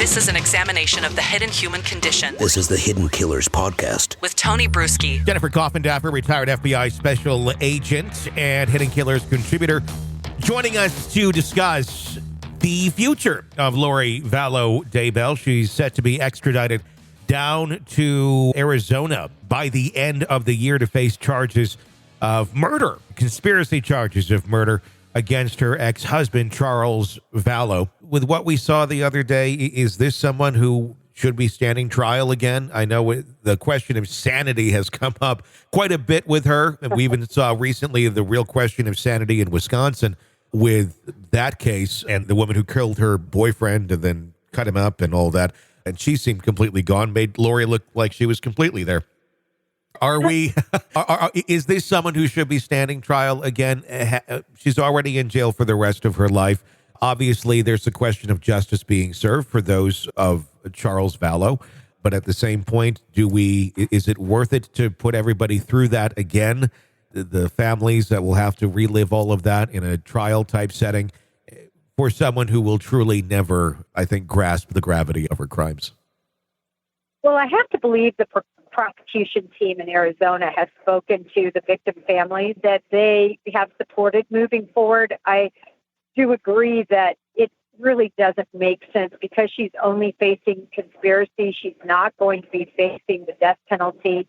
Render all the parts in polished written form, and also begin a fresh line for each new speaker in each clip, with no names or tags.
This is an examination of the hidden human condition.
This is the Hidden Killers podcast.
With Tony Brueski.
Jennifer Coffindaffer, retired FBI special agent and Hidden Killers contributor, joining us to discuss the future of Lori Vallow Daybell. She's set to be extradited down to Arizona by the end of the year to face charges of murder, conspiracy charges of murder against her ex-husband, Charles Vallow. With what we saw the other day, is this someone who should be standing trial again? I know the question of sanity has come up quite a bit with her, and we even saw recently the real question of sanity in Wisconsin with that case and the woman who killed her boyfriend and then cut him up and all that. And she seemed completely gone, made Lori look like she was completely there. Is this someone who should be standing trial again? She's already in jail for the rest of her life. Obviously, there's a question of justice being served for those of Charles Vallow. But at the same point, is it worth it to put everybody through that again? The families that will have to relive all of that in a trial type setting for someone who will truly never, I think, grasp the gravity of her crimes.
Well, I have to believe the prosecution team in Arizona has spoken to the victim families that they have supported moving forward. I do agree that it really doesn't make sense because she's only facing conspiracy. She's not going to be facing the death penalty.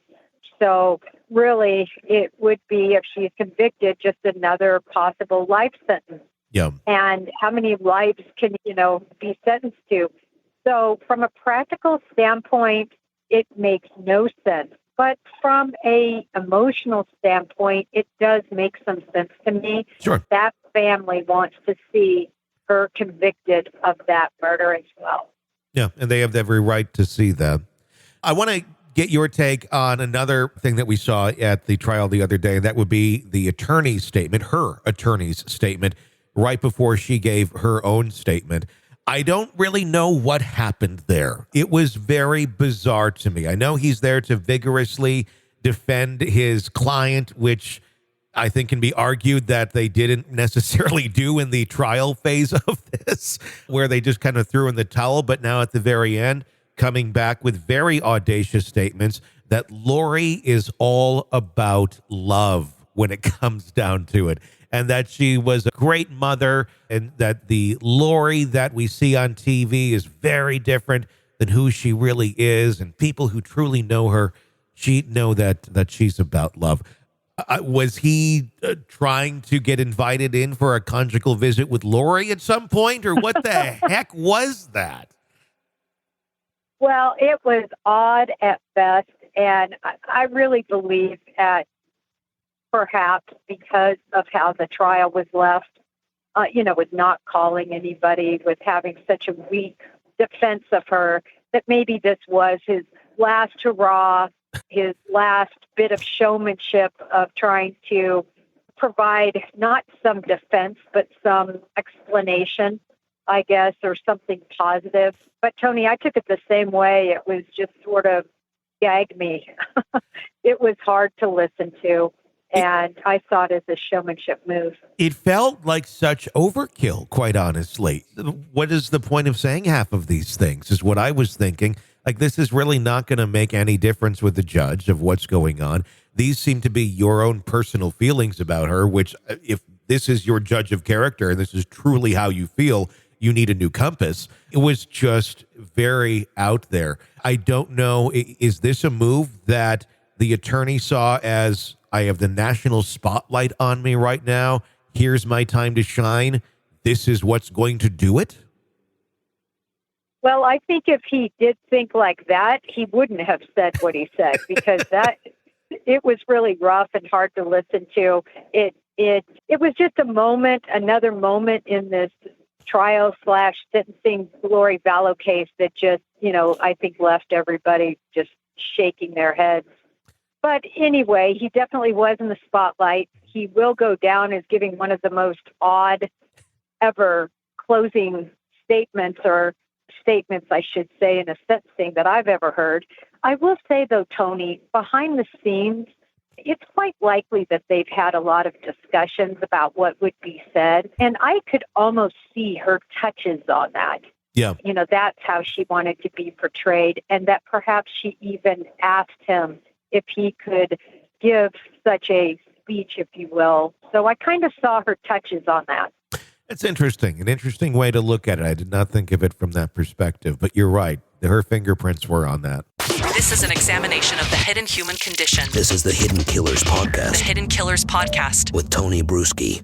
So really, it would be, if she's convicted, just another possible life sentence.
Yeah.
And how many lives can, be sentenced to? So from a practical standpoint, it makes no sense. But from a emotional standpoint, it does make some sense to me.
Sure.
That family wants to see her convicted of that murder as well.
Yeah, and they have every right to see that. I want to get your take on another thing that we saw at the trial the other day, and that would be the attorney's statement, her attorney's statement, right before she gave her own statement. I don't really know what happened there. It was very bizarre to me. I know he's there to vigorously defend his client, which I think can be argued that they didn't necessarily do in the trial phase of this, where they just kind of threw in the towel. But now at the very end, coming back with very audacious statements that Lori is all about love when it comes down to it, and that she was a great mother, and that the Lori that we see on TV is very different than who she really is, and people who truly know her, she know that she's about love. Was he trying to get invited in for a conjugal visit with Lori at some point, or what the heck was that?
Well, it was odd at best, and I really believe that perhaps because of how the trial was left, with not calling anybody, with having such a weak defense of her, that maybe this was his last hurrah, his last bit of showmanship of trying to provide not some defense, but some explanation, I guess, or something positive. But Tony, I took it the same way. It was just sort of gagged me. It was hard to listen to. And I saw it as a showmanship move.
It felt like such overkill, quite honestly. What is the point of saying half of these things is what I was thinking. Like, this is really not going to make any difference with the judge of what's going on. These seem to be your own personal feelings about her, which if this is your judge of character and this is truly how you feel, you need a new compass. It was just very out there. I don't know. Is this a move that the attorney saw as, I have the national spotlight on me right now. Here's my time to shine. This is what's going to do it?
Well, I think if he did think like that, he wouldn't have said what he said, because it was really rough and hard to listen to. It was just another moment in this trial/sentencing Lori Vallow case that just, I think left everybody just shaking their heads. But anyway, he definitely was in the spotlight. He will go down as giving one of the most odd ever closing statements, or statements, I should say, in a sentencing that I've ever heard. I will say, though, Tony, behind the scenes, it's quite likely that they've had a lot of discussions about what would be said. And I could almost see her touches on that.
Yeah.
You know, that's how she wanted to be portrayed, and that perhaps she even asked him if he could give such a speech, if you will. So I kind of saw her touches on that.
It's interesting, an interesting way to look at it. I did not think of it from that perspective, but you're right. Her fingerprints were on that.
This is an examination of the hidden human condition.
This is the Hidden Killers Podcast
The Hidden Killers Podcast.
with Tony Brueski.